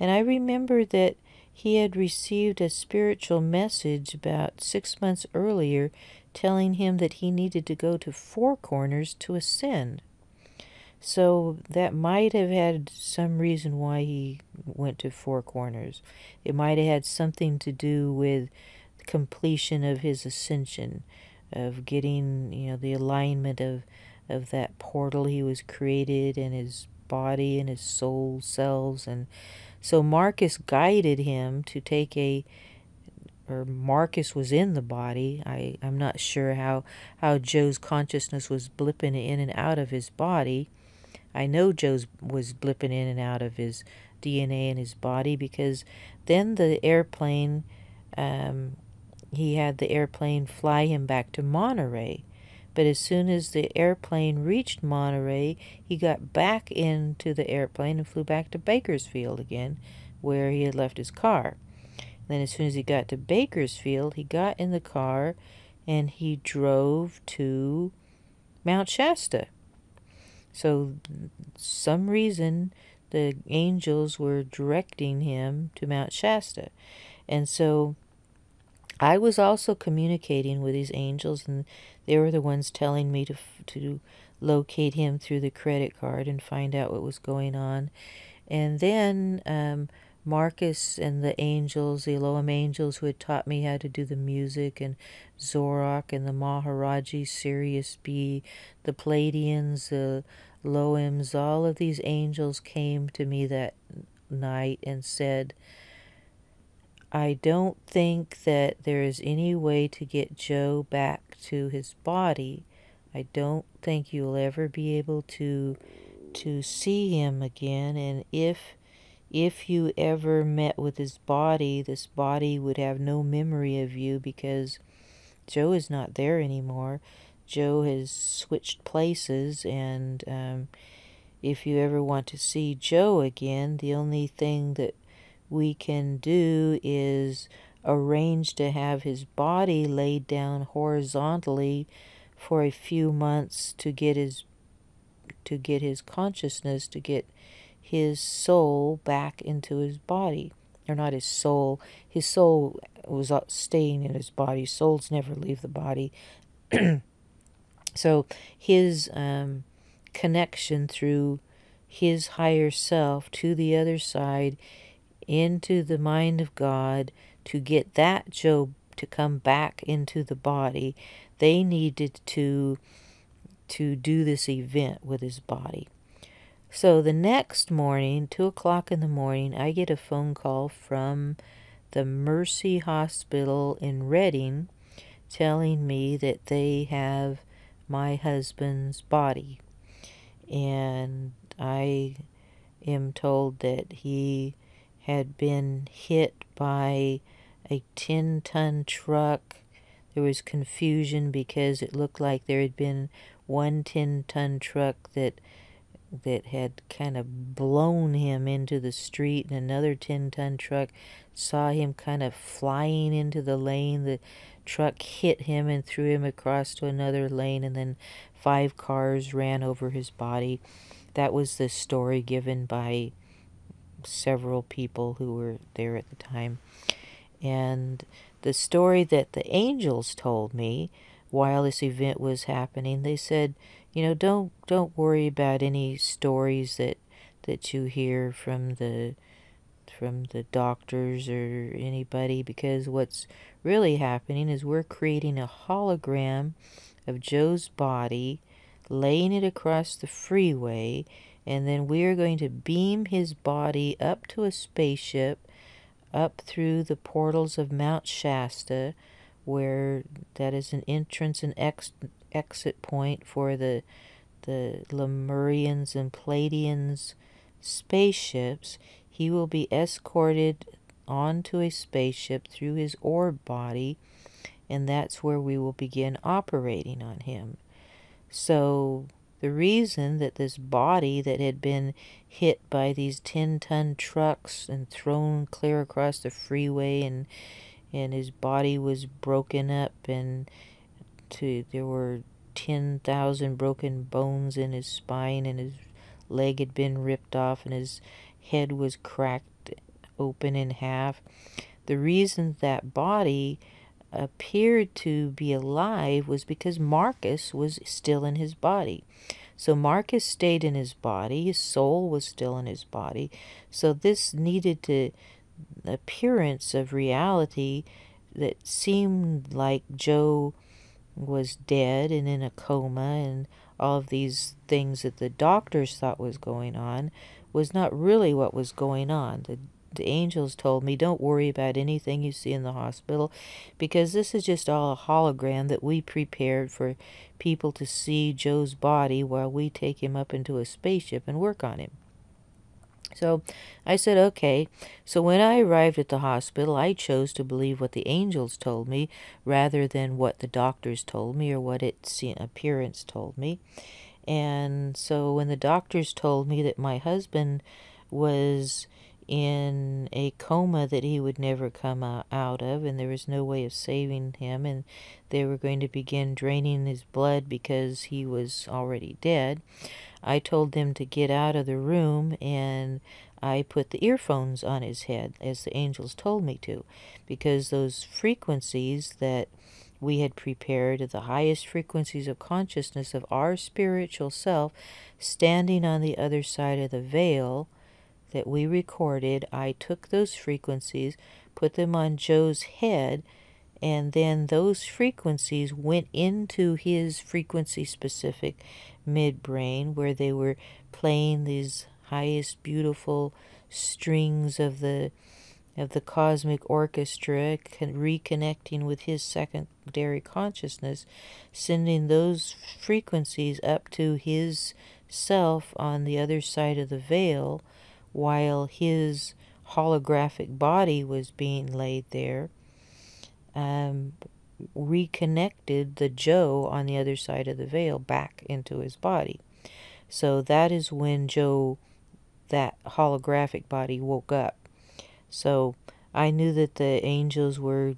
And I remember that he had received a spiritual message about 6 months earlier telling him that he needed to go to Four Corners to ascend. So that might have had some reason why he went to Four Corners. It might have had something to do with the completion of his ascension, of getting, the alignment of that portal he was created in his body and his soul selves. And so Marcus guided him to take or Marcus was in the body. I'm not sure how Joe's consciousness was blipping in and out of his body. I know Joe's was blipping in and out of his DNA in his body, because then the airplane, he had the airplane fly him back to Monterey. But as soon as the airplane reached Monterey, he got back into the airplane and flew back to Bakersfield again, where he had left his car. Then as soon as he got to Bakersfield, he got in the car and he drove to Mount Shasta. So some reason the angels were directing him to Mount Shasta. And so I was also communicating with these angels, and they were the ones telling me to locate him through the credit card and find out what was going on. And then Marcus and the angels, the Elohim angels who had taught me how to do the music, and Zorok and the Maharaji, Sirius B, the Pleiadians, the Loims, all of these angels came to me that night and said, I don't think that there is any way to get Joe back to his body. I don't think you'll ever be able to see him again, and if you ever met with his body, this body would have no memory of you, because Joe is not there anymore. Joe has switched places, and if you ever want to see Joe again, the only thing that we can do is arrange to have his body laid down horizontally for a few months to get his consciousness, to get his soul back into his body. Or not his soul. His soul was staying in his body. Souls never leave the body. So his connection through his higher self to the other side, into the mind of God, to get that Job to come back into the body, they needed to do this event with his body. So the next morning, 2 o'clock in the morning, I get a phone call from the Mercy Hospital in Redding telling me that they have my husband's body. And I am told that he had been hit by a 10-ton truck. There was confusion because it looked like there had been one 10-ton truck that had kind of blown him into the street, and another 10-ton truck saw him kind of flying into the lane. The truck hit him and threw him across to another lane, and then 5 cars ran over his body. That was the story given by several people who were there at the time. And the story that the angels told me while this event was happening, they said, don't worry about any stories that you hear from the doctors or anybody, because what's really happening is we're creating a hologram of Joe's body, laying it across the freeway, and then we are going to beam his body up to a spaceship, up through the portals of Mount Shasta, where that is an entrance and exit point for the Lemurians and Pleiadians spaceships. He will be escorted onto a spaceship through his orb body, and that's where we will begin operating on him. So the reason that this body that had been hit by these 10-ton trucks and thrown clear across the freeway, and his body was broken up, and there were 10,000 broken bones in his spine, and his leg had been ripped off, and his head was cracked open in half. The reason that body appeared to be alive was because Marcus was still in his body. So Marcus stayed in his body, his soul was still in his body. So this needed to appearance of reality that seemed like Joe was dead and in a coma, and all of these things that the doctors thought was going on was not really what was going on. The angels told me, don't worry about anything you see in the hospital, because this is just all a hologram that we prepared for people to see Joe's body while we take him up into a spaceship and work on him. So I said, okay. So when I arrived at the hospital, I chose to believe what the angels told me rather than what the doctors told me or what its appearance told me. And so when the doctors told me that my husband was in a coma that he would never come out of, and there was no way of saving him, and they were going to begin draining his blood because he was already dead, I told them to get out of the room, and I put the earphones on his head, as the angels told me to, because those frequencies that we had prepared, the highest frequencies of consciousness of our spiritual self standing on the other side of the veil that we recorded, I took those frequencies, put them on Joe's head, and then those frequencies went into his frequency-specific midbrain, where they were playing these highest beautiful strings of the cosmic orchestra, reconnecting with his secondary consciousness, sending those frequencies up to his self on the other side of the veil, while his holographic body was being laid there. Reconnected the Joe on the other side of the veil back into his body. So that is when Joe, that holographic body, woke up. So I knew that the angels were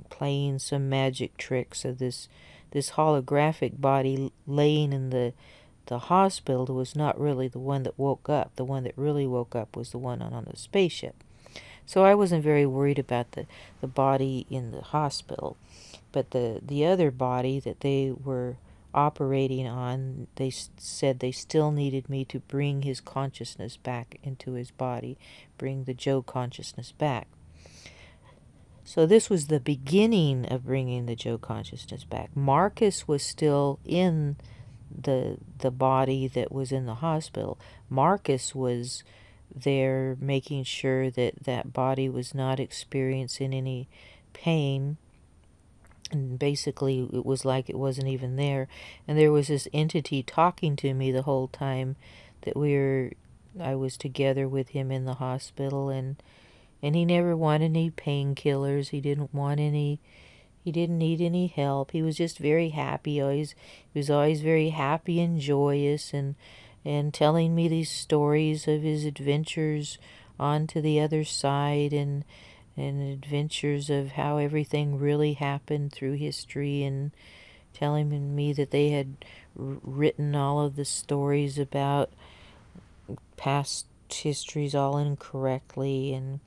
playing some magic tricks of this holographic body laying in the hospital was not really the one that woke up. The one that really woke up was the one on the spaceship. So I wasn't very worried about the body in the hospital. But the other body that they were operating on, they said they still needed me to bring his consciousness back into his body, bring the Joe consciousness back. So this was the beginning of bringing the Joe consciousness back. Marcus was still in the body that was in the hospital. Marcus was there making sure that that body was not experiencing any pain, and basically it was like it wasn't even there. And there was this entity talking to me the whole time that I was together with him in the hospital, and he never wanted any painkillers. He didn't need any help. He was just very happy. He was always very happy and joyous, and telling me these stories of his adventures on to the other side, and adventures of how everything really happened through history, and telling me that they had written all of the stories about past histories all incorrectly, and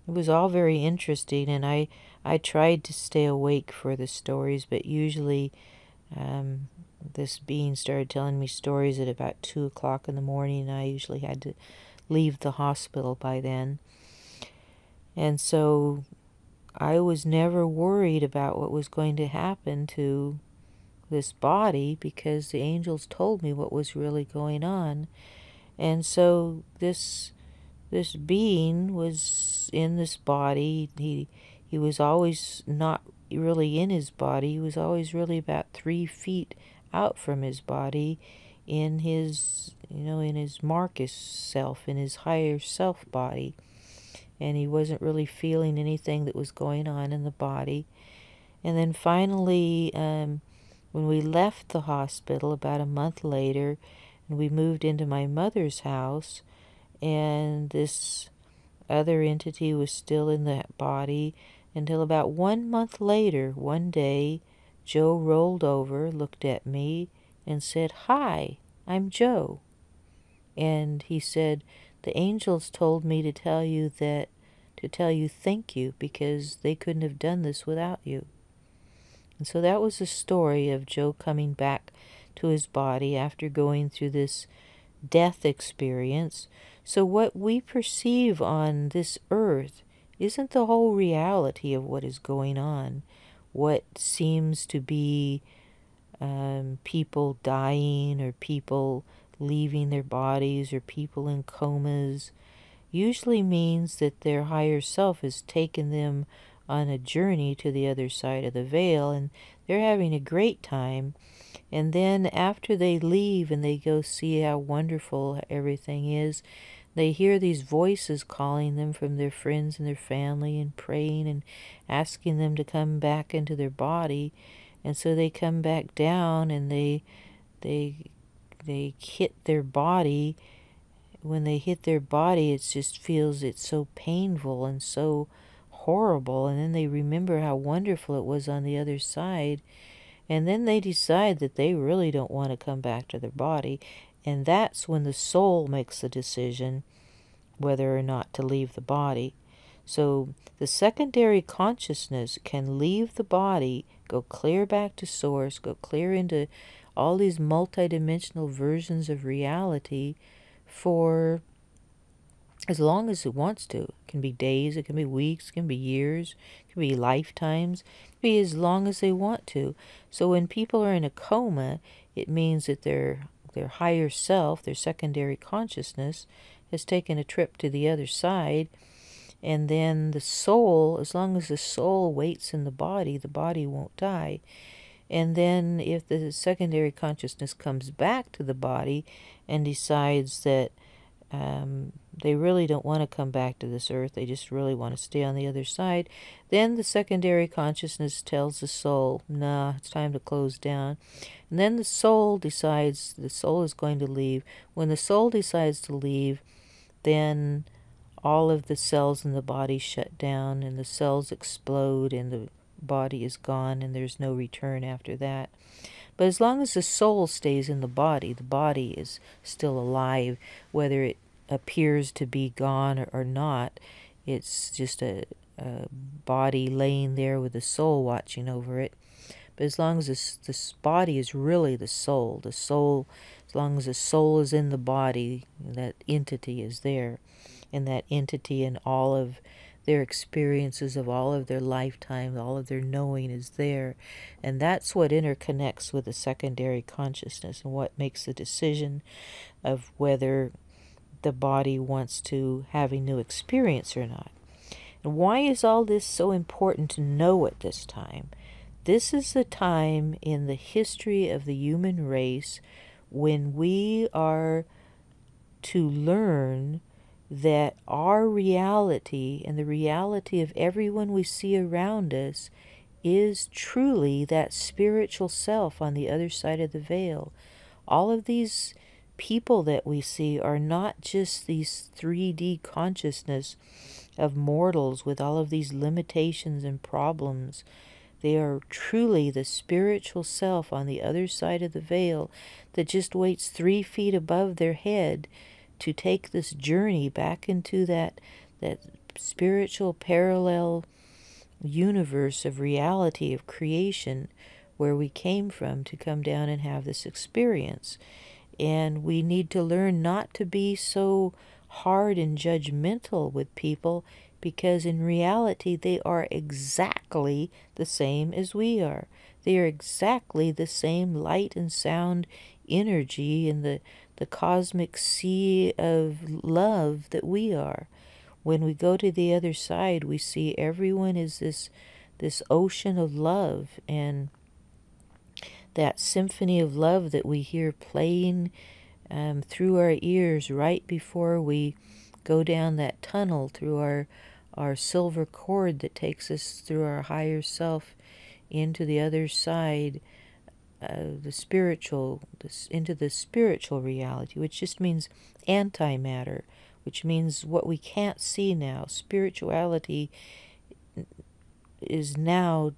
it was all very interesting. And I tried to stay awake for the stories, but usually this being started telling me stories at about 2 o'clock in the morning, and I usually had to leave the hospital by then. And so I was never worried about what was going to happen to this body, because the angels told me what was really going on. And so this being was in this body. He was always not really in his body. He was always really about 3 feet out from his body, in his Marcus self, in his higher self body. And he wasn't really feeling anything that was going on in the body. And then finally, when we left the hospital about a month later, and we moved into my mother's house, and this other entity was still in that body, until about 1 month later, one day, Joe rolled over, looked at me, and said, "Hi, I'm Joe." And he said, the angels told me to tell you thank you, because they couldn't have done this without you. And so that was the story of Joe coming back to his body after going through this death experience. So what we perceive on this earth isn't the whole reality of what is going on. What seems to be people dying, or people leaving their bodies, or people in comas, usually means that their higher self has taken them on a journey to the other side of the veil, and they're having a great time. And then after they leave and they go see how wonderful everything is, they hear these voices calling them from their friends and their family, and praying and asking them to come back into their body. And so they come back down, and they hit their body. When they hit their body, it just feels, it's so painful and so horrible. And then they remember how wonderful it was on the other side. And then they decide that they really don't want to come back to their body. And that's when the soul makes the decision whether or not to leave the body. So the secondary consciousness can leave the body, go clear back to source, go clear into all these multidimensional versions of reality for as long as it wants to. It can be days, it can be weeks, it can be years, it can be lifetimes, it can be as long as they want to. So when people are in a coma, it means that their higher self, their secondary consciousness, has taken a trip to the other side. And then the soul, as long as the soul waits in the body won't die. And then if the secondary consciousness comes back to the body and decides that they really don't want to come back to this earth, they just really want to stay on the other side, then the secondary consciousness tells the soul, nah, it's time to close down. And then the soul decides, the soul is going to leave. When the soul decides to leave, then all of the cells in the body shut down, and the cells explode, and the body is gone, and there's no return after that. But as long as the soul stays in the body is still alive, whether it appears to be gone or not. It's just a body laying there with the soul watching over it. But as long as this body is really the soul, as long as the soul is in the body, that entity is there. And that entity and all of their experiences of all of their lifetime, all of their knowing is there. And that's what interconnects with the secondary consciousness, and what makes the decision of whether the body wants to have a new experience or not. And why is all this so important to know at this time? This is the time in the history of the human race when we are to learn that our reality and the reality of everyone we see around us is truly that spiritual self on the other side of the veil. All of these people that we see are not just these 3D consciousness of mortals with all of these limitations and problems. They are truly the spiritual self on the other side of the veil that just waits 3 feet above their head to take this journey back into that spiritual parallel universe of reality, of creation, where we came from, to come down and have this experience. And we need to learn not to be so hard and judgmental with people, because in reality they are exactly the same as we are. They are exactly the same light and sound energy in the cosmic sea of love that we are. When we go to the other side, we see everyone is this ocean of love, and that symphony of love that we hear playing through our ears right before we go down that tunnel through our silver cord that takes us through our higher self into the other side, into the spiritual reality, which just means antimatter, which means what we can't see now. Spirituality is now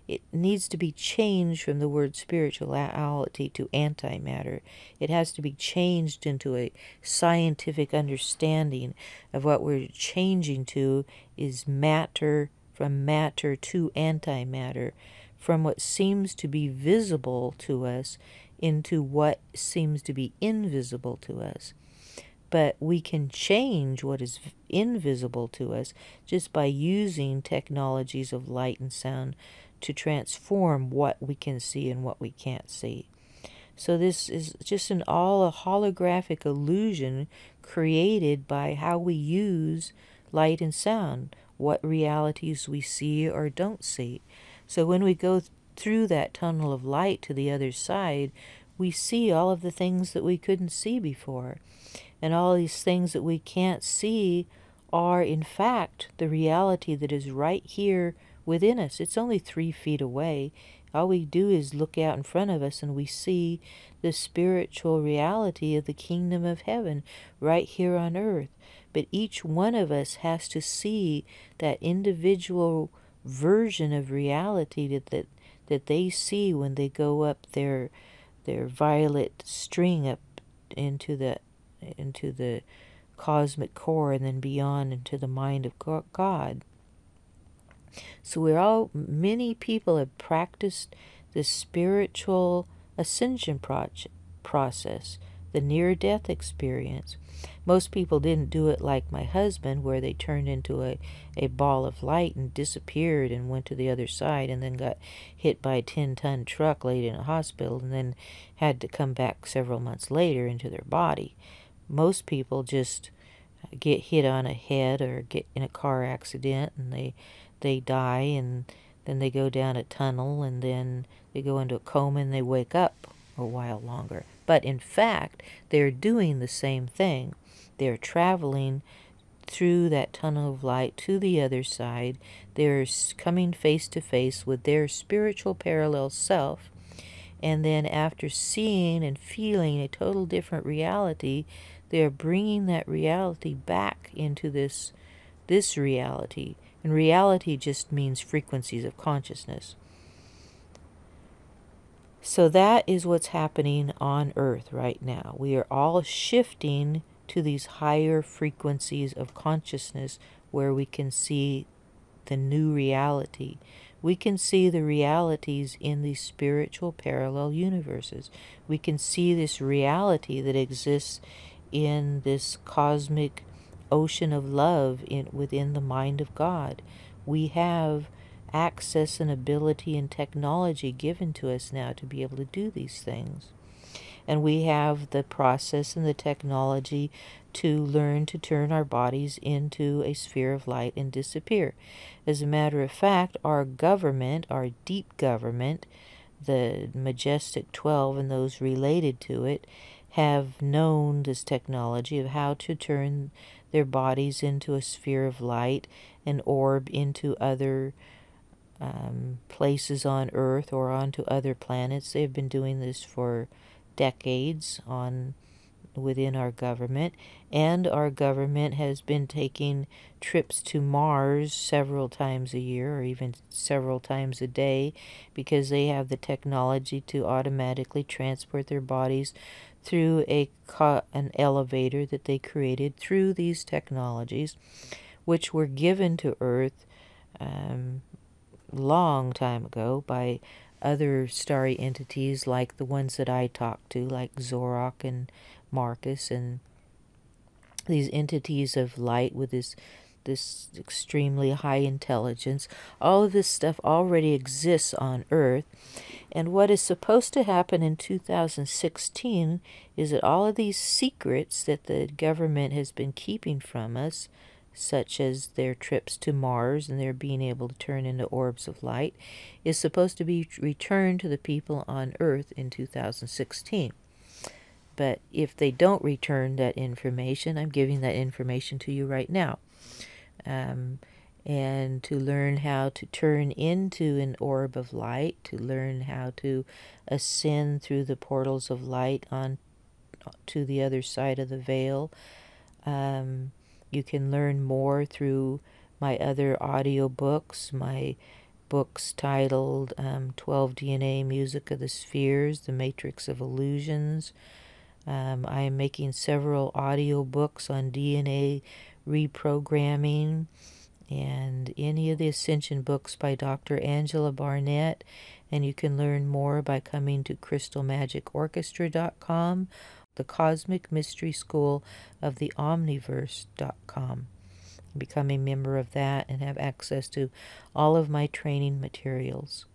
it needs to be changed from the word spirituality to antimatter. It has to be changed into a scientific understanding of what we're changing to is matter, from matter to antimatter, from what seems to be visible to us into what seems to be invisible to us. But we can change what is invisible to us just by using technologies of light and sound to transform what we can see and what we can't see. So this is just all a holographic illusion created by how we use light and sound, what realities we see or don't see. So when we go through that tunnel of light to the other side, we see all of the things that we couldn't see before. And all these things that we can't see are, in fact, the reality that is right here within us. It's only 3 feet away. All we do is look out in front of us and we see the spiritual reality of the kingdom of heaven right here on earth. But each one of us has to see that individual version of reality that they see when they go up their violet string up into the cosmic core and then beyond into the mind of God. So many people have practiced the spiritual ascension process, the near-death experience. Most people didn't do it like my husband, where they turned into a ball of light and disappeared and went to the other side and then got hit by a 10-ton truck, laid in a hospital, and then had to come back several months later into their body. Most people just get hit on a head or get in a car accident and they die, and then they go down a tunnel and then they go into a coma and they wake up a while longer. But in fact, they're doing the same thing. They're traveling through that tunnel of light to the other side. They're coming face to face with their spiritual parallel self. And then after seeing and feeling a total different reality, they're bringing that reality back into this reality. And reality just means frequencies of consciousness. So that is what's happening on Earth right now. We are all shifting to these higher frequencies of consciousness where we can see the new reality. We can see the realities in these spiritual parallel universes. We can see this reality that exists in this cosmic ocean of love within the mind of God. We have access and ability and technology given to us now to be able to do these things. And we have the process and the technology to learn to turn our bodies into a sphere of light and disappear. As a matter of fact, our government, our deep government, the Majestic 12 and those related to it, have known this technology of how to turn their bodies into a sphere of light and orb into other places on Earth or onto other planets. They've been doing this for decades within our government, and our government has been taking trips to Mars several times a year or even several times a day, because they have the technology to automatically transport their bodies through an elevator that they created through these technologies, which were given to Earth long time ago by other starry entities like the ones that I talked to, like Zorok and Marcus, and these entities of light with this extremely high intelligence. All of this stuff already exists on Earth. And what is supposed to happen in 2016 is that all of these secrets that the government has been keeping from us, such as their trips to Mars and their being able to turn into orbs of light, is supposed to be returned to the people on Earth in 2016. But if they don't return that information, I'm giving that information to you right now. And to learn how to turn into an orb of light, to learn how to ascend through the portals of light on to the other side of the veil. You can learn more through my other audio books, my books titled 12 DNA Music of the Spheres, The Matrix of Illusions. I am making several audio books on DNA reprogramming, and any of the Ascension books by Dr. Angela Barnett, and you can learn more by coming to crystalmagicorchestra.com, the Cosmic Mystery School of the Omniverse.com. Become a member of that and have access to all of my training materials.